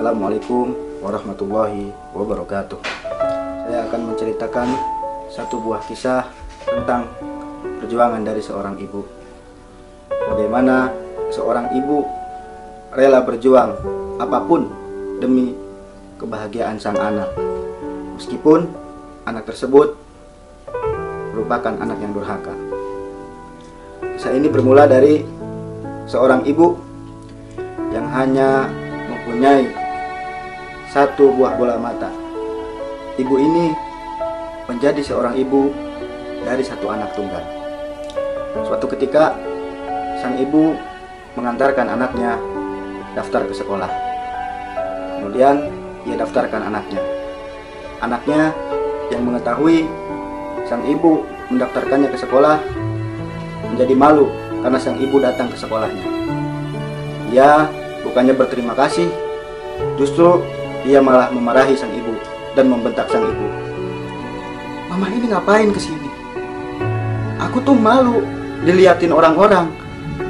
Assalamualaikum warahmatullahi wabarakatuh. Saya akan menceritakan satu buah kisah tentang perjuangan dari seorang ibu. Bagaimana seorang ibu rela berjuang apapun demi kebahagiaan sang anak, meskipun anak tersebut merupakan anak yang durhaka. Kisah ini bermula dari seorang ibu yang hanya mempunyai satu buah bola mata. Ibu ini menjadi seorang ibu dari satu anak tunggal. Suatu ketika sang ibu mengantarkan anaknya daftar ke sekolah. Kemudian ia daftarkan anaknya. Anaknya yang mengetahui sang ibu mendaftarkannya ke sekolah menjadi malu karena sang ibu datang ke sekolahnya. Ia bukannya berterima kasih, justru ia malah memarahi sang ibu dan membentak sang ibu. "Mama ini ngapain kesini? Aku tuh malu diliatin orang-orang.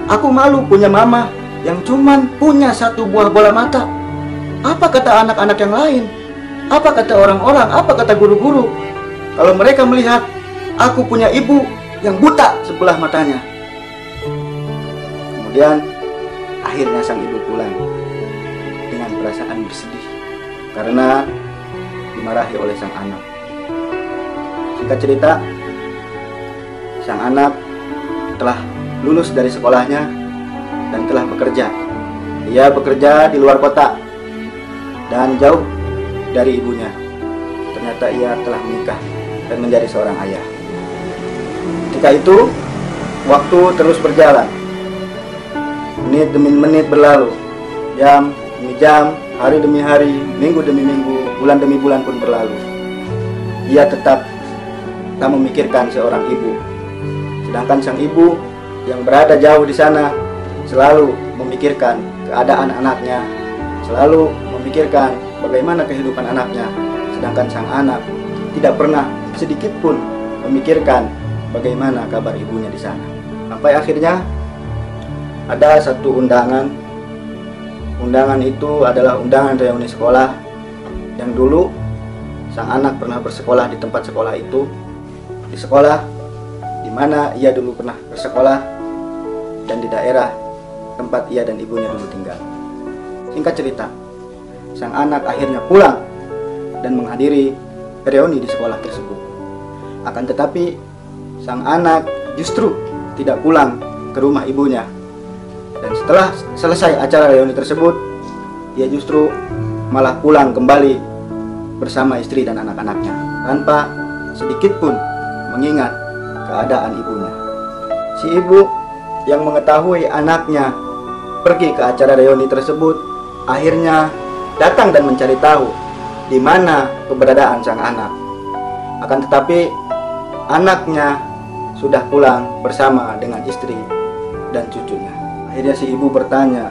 Aku malu punya mama yang cuman punya satu buah bola mata. Apa kata anak-anak yang lain? Apa kata orang-orang? Apa kata guru-guru? Kalau mereka melihat aku punya ibu yang buta sebelah matanya." Kemudian akhirnya sang ibu pulang dengan perasaan bersedih karena dimarahi oleh sang anak. Singkat cerita, sang anak telah lulus dari sekolahnya dan telah bekerja. Ia bekerja di luar kota dan jauh dari ibunya. Ternyata ia telah menikah dan menjadi seorang ayah. Ketika itu, waktu terus berjalan. Menit demi menit berlalu, jam demi jam, hari demi hari, minggu demi minggu, bulan demi bulan pun berlalu. Ia tetap tak memikirkan seorang ibu. Sedangkan sang ibu yang berada jauh di sana selalu memikirkan keadaan anaknya, selalu memikirkan bagaimana kehidupan anaknya. Sedangkan sang anak tidak pernah sedikit pun memikirkan bagaimana kabar ibunya di sana. Sampai akhirnya ada satu undangan. Undangan itu adalah undangan reuni sekolah yang dulu sang anak pernah bersekolah di tempat sekolah itu, di sekolah di mana ia dulu pernah bersekolah dan di daerah tempat ia dan ibunya dulu tinggal. Singkat cerita, sang anak akhirnya pulang dan menghadiri reuni di sekolah tersebut. Akan tetapi sang anak justru tidak pulang ke rumah ibunya. Dan setelah selesai acara reuni tersebut, ia justru malah pulang kembali bersama istri dan anak-anaknya tanpa sedikit pun mengingat keadaan ibunya. Si ibu yang mengetahui anaknya pergi ke acara reuni tersebut akhirnya datang dan mencari tahu di mana keberadaan sang anak. Akan tetapi anaknya sudah pulang bersama dengan istri dan cucunya. Akhirnya si ibu bertanya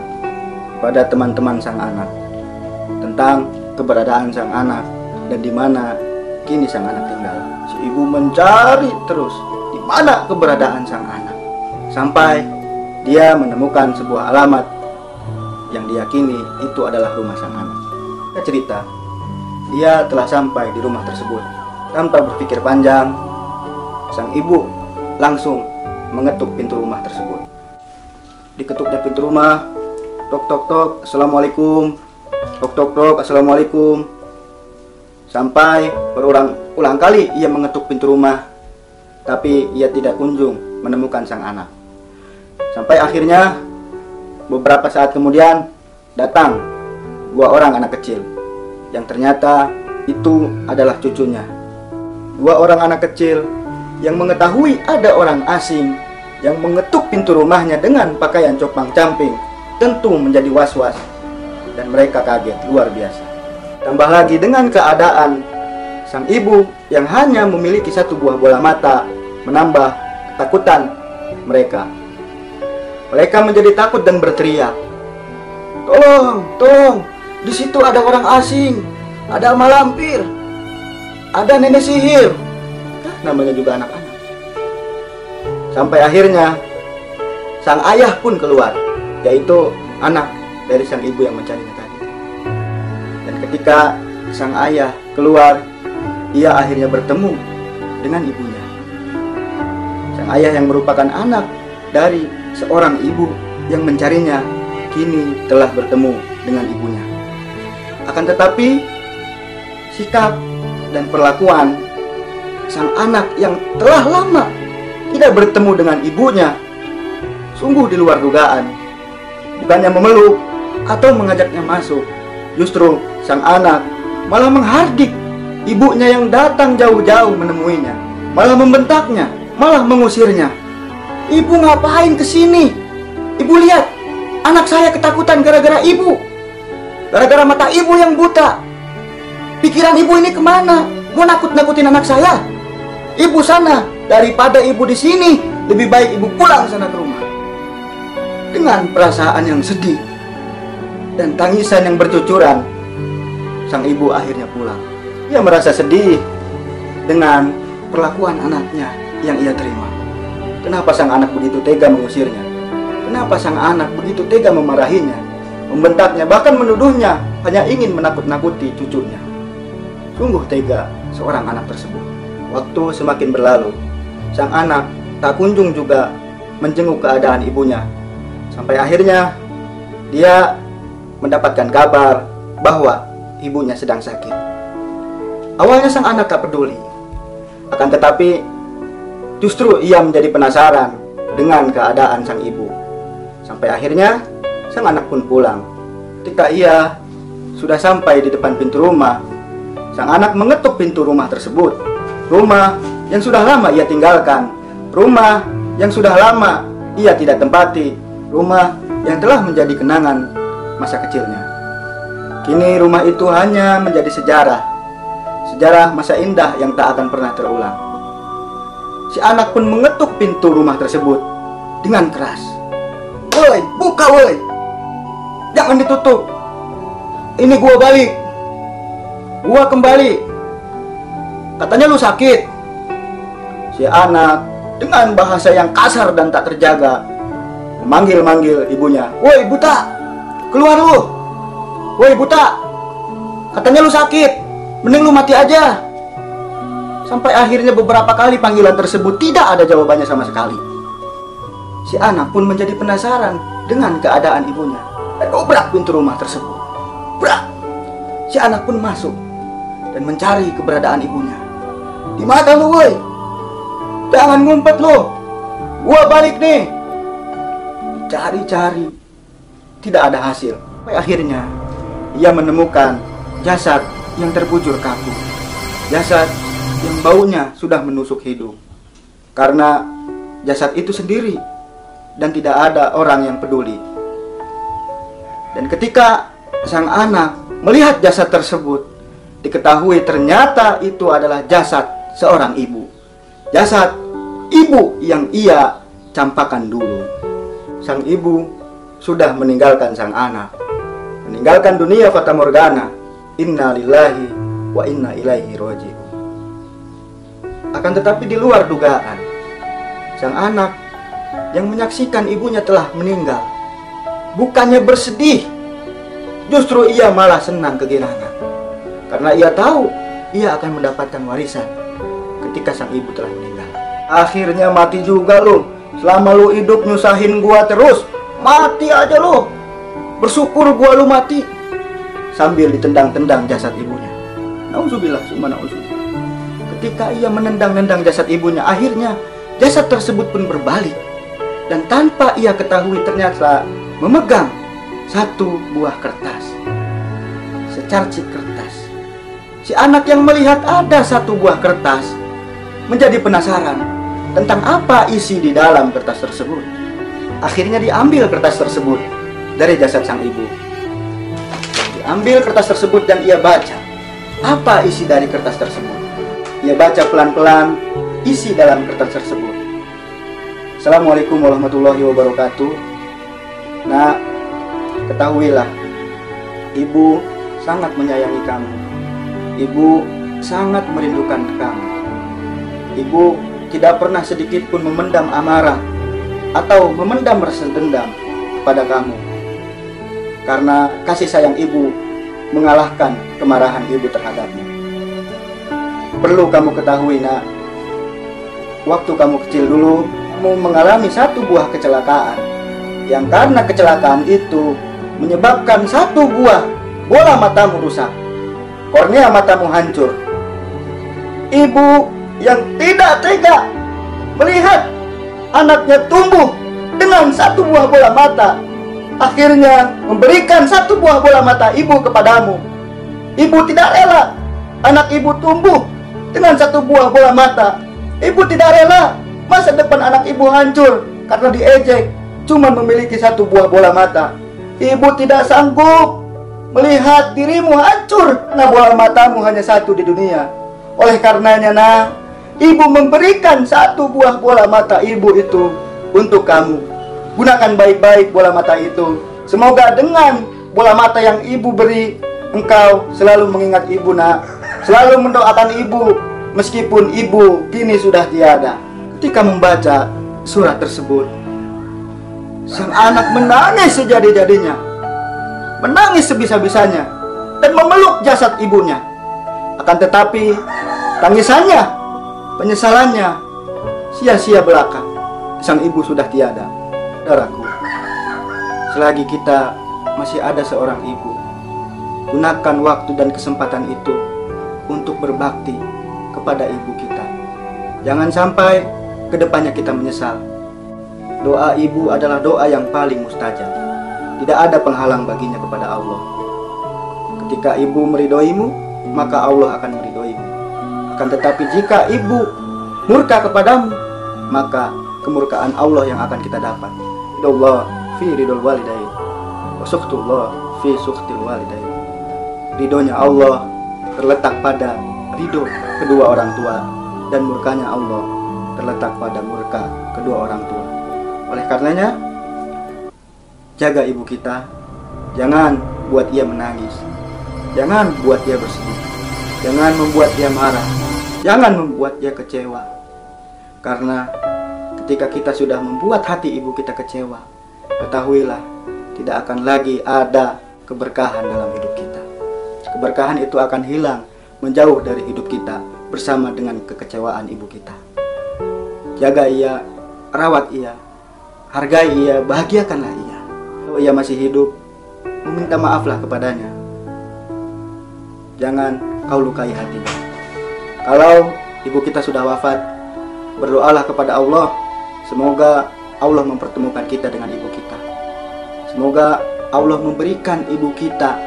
pada teman-teman sang anak tentang keberadaan sang anak dan di mana kini sang anak tinggal. Si ibu mencari terus di mana keberadaan sang anak sampai dia menemukan sebuah alamat yang diyakini itu adalah rumah sang anak. Dia cerita, dia telah sampai di rumah tersebut. Tanpa berpikir panjang, sang ibu langsung mengetuk pintu rumah tersebut. Diketuknya pintu rumah, tok tok tok, assalamualaikum, tok tok tok, assalamualaikum. Sampai berulang kali ia mengetuk pintu rumah, tapi ia tidak kunjung menemukan sang anak. Sampai akhirnya beberapa saat kemudian datang dua orang anak kecil yang ternyata itu adalah cucunya. Dua orang anak kecil yang mengetahui ada orang asing yang mengetuk pintu rumahnya dengan pakaian compang-camping tentu menjadi was-was dan mereka kaget luar biasa. Tambah lagi dengan keadaan sang ibu yang hanya memiliki satu buah bola mata menambah ketakutan mereka. Mereka menjadi takut dan berteriak, "Tolong, tolong, di situ ada orang asing, ada malampir, ada nenek sihir." Namanya juga anak-anak. Sampai akhirnya sang ayah pun keluar, yaitu anak dari sang ibu yang mencarinya tadi. ketika sang ayah keluar, ia akhirnya bertemu dengan ibunya. Sang ayah yang merupakan anak dari seorang ibu yang mencarinya, kini telah bertemu dengan ibunya. Akan tetapi, sikap dan perlakuan sang anak yang telah lama tidak bertemu dengan ibunya sungguh di luar dugaan. Bukannya memeluk atau mengajaknya masuk, justru sang anak malah menghardik ibunya yang datang jauh-jauh menemuinya, malah membentaknya, malah mengusirnya. "Ibu ngapain kesini? Ibu lihat, anak saya ketakutan gara-gara ibu. Gara-gara mata ibu yang buta. Pikiran ibu ini kemana? Mau nakut-nakutin anak saya? Ibu sana, daripada ibu di sini, lebih baik ibu pulang sana ke rumah." Dengan perasaan yang sedih dan tangisan yang bercucuran, sang ibu akhirnya pulang. Ia merasa sedih dengan perlakuan anaknya yang ia terima. Kenapa sang anak begitu tega mengusirnya? Kenapa sang anak begitu tega memarahinya, membentaknya, bahkan menuduhnya hanya ingin menakut-nakuti cucunya? Sungguh tega seorang anak tersebut. Waktu semakin berlalu, sang anak tak kunjung juga menjenguk keadaan ibunya. Sampai akhirnya dia mendapatkan kabar bahwa ibunya sedang sakit. Awalnya sang anak tak peduli. Akan tetapi justru ia menjadi penasaran dengan keadaan sang ibu. Sampai akhirnya sang anak pun pulang. Ketika ia sudah sampai di depan pintu rumah, sang anak mengetuk pintu rumah tersebut. Rumah yang sudah lama ia tinggalkan, rumah yang sudah lama ia tidak tempati, rumah yang telah menjadi kenangan masa kecilnya. Kini rumah itu hanya menjadi sejarah masa indah yang tak akan pernah terulang. Si anak pun mengetuk pintu rumah tersebut dengan keras. "Woi, buka woi! Jangan ditutup! Ini gua balik! Gua kembali! Katanya lu sakit!" Si anak dengan bahasa yang kasar dan tak terjaga memanggil-manggil ibunya. "Woi buta! Keluar lu! Woi buta! Katanya lu sakit! Mending lu mati aja!" Sampai akhirnya beberapa kali panggilan tersebut tidak ada jawabannya sama sekali. Si anak pun menjadi penasaran dengan keadaan ibunya. Dobrak pintu rumah tersebut. Brak! Si anak pun masuk dan mencari keberadaan ibunya. "Di mana lu woi? Jangan ngumpet lu! Gua balik nih!" Cari-cari, tidak ada hasil. Sampai akhirnya ia menemukan jasad yang terbujur kaku. Jasad yang baunya sudah menusuk hidung. Karena jasad itu sendiri dan tidak ada orang yang peduli. Dan ketika sang anak melihat jasad tersebut, diketahui ternyata itu adalah jasad seorang ibu. Jasad ibu yang ia campakan dulu. Sang ibu sudah meninggalkan sang anak, meninggalkan dunia fata morgana. Inna lillahi wa inna ilaihi raji'un. Akan tetapi di luar dugaan, sang anak yang menyaksikan ibunya telah meninggal, bukannya bersedih, justru ia malah senang kegirangan. Karena ia tahu ia akan mendapatkan warisan ketika sang ibu telah meninggal. Akhirnya mati juga lu. Selama lu hidup nyusahin gua terus, mati aja lu. Bersyukur gua lu mati. Sambil ditendang-tendang jasad ibunya. Nauzubillah summa nauzubillah. Ketika ia menendang-nendang jasad ibunya, akhirnya jasad tersebut pun berbalik. Dan tanpa ia ketahui ternyata memegang satu buah kertas. Secarcik kertas. Si anak yang melihat ada satu buah kertas menjadi penasaran tentang apa isi di dalam kertas tersebut. Akhirnya diambil kertas tersebut dari jasad sang ibu. Diambil kertas tersebut dan ia baca apa isi dari kertas tersebut. Ia baca pelan-pelan isi dalam kertas tersebut. Assalamualaikum warahmatullahi wabarakatuh. Nah, ketahuilah, ibu sangat menyayangi kamu. Ibu sangat merindukan kamu. Ibu tidak pernah sedikit pun memendam amarah atau memendam rasa dendam kepada kamu. Karena kasih sayang ibu mengalahkan kemarahan ibu terhadapmu. Perlu kamu ketahui, nak, waktu kamu kecil dulu, kamu mengalami satu buah kecelakaan, yang karena kecelakaan itu menyebabkan satu buah bola matamu rusak, kornea matamu hancur. Ibu yang tidak tega melihat anaknya tumbuh dengan satu buah bola mata, akhirnya memberikan satu buah bola mata ibu kepadamu. Ibu tidak rela anak ibu tumbuh dengan satu buah bola mata. Ibu tidak rela masa depan anak ibu hancur karena diejek cuma memiliki satu buah bola mata. Ibu tidak sanggup melihat dirimu hancur karena bola matamu hanya satu di dunia. Oleh karenanya, nak, ibu memberikan satu buah bola mata ibu itu untuk kamu. Gunakan baik-baik bola mata itu. Semoga dengan bola mata yang ibu beri, engkau selalu mengingat ibu, nak. Selalu mendoakan ibu, meskipun ibu kini sudah tiada. Ketika membaca surat tersebut, sang anak menangis sejadi-jadinya, menangis sebisa-bisanya, dan memeluk jasad ibunya. Akan tetapi, tangisannya, penyesalannya, sia-sia belaka. Sang ibu sudah tiada. Saudaraku, selagi kita masih ada seorang ibu, gunakan waktu dan kesempatan itu untuk berbakti kepada ibu kita. Jangan sampai kedepannya kita menyesal. Doa ibu adalah doa yang paling mustajab. Tidak ada penghalang baginya kepada Allah. Ketika ibu meridhoimu, maka Allah akan meridhoimu. Akan tetapi jika ibu murka kepadamu, maka kemurkaan Allah yang akan kita dapat. Ridullah fi ridul walidain, wa sukhtullah fi sukhtil walidain. Ridhonya Allah terletak pada ridho kedua orang tua, dan murkanya Allah terletak pada murka kedua orang tua. Oleh karenanya, jaga ibu kita. Jangan buat ia menangis, jangan buat ia bersedih, jangan membuat ia marah, jangan membuat ia kecewa. Karena ketika kita sudah membuat hati ibu kita kecewa, ketahuilah tidak akan lagi ada keberkahan dalam hidup kita. Keberkahan itu akan hilang, menjauh dari hidup kita bersama dengan kekecewaan ibu kita. Jaga ia, rawat ia, hargai ia, bahagiakanlah ia. Kalau ia masih hidup, meminta maaflah kepadanya. Jangan kau lukai hatinya. Kalau ibu kita sudah wafat, berdoalah kepada Allah. Semoga Allah mempertemukan kita dengan ibu kita. Semoga Allah memberikan ibu kita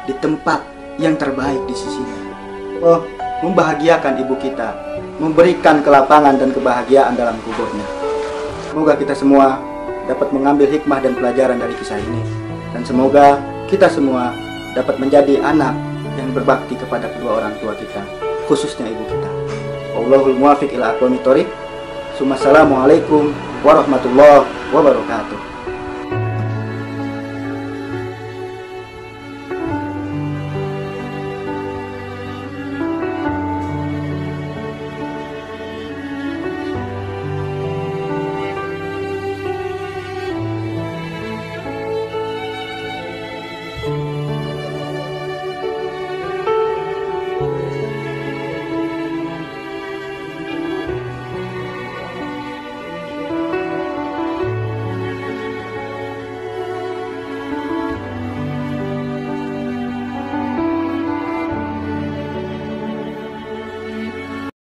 di tempat yang terbaik di sisinya. Oh, membahagiakan ibu kita, memberikan kelapangan dan kebahagiaan dalam kuburnya. Semoga kita semua dapat mengambil hikmah dan pelajaran dari kisah ini. Dan semoga kita semua dapat menjadi anak yang berbakti kepada kedua orang tua kita, khususnya ibu kita. Wallahul muwaffiq ila aqwamit thoriq. Assalamualaikum warahmatullahi wabarakatuh.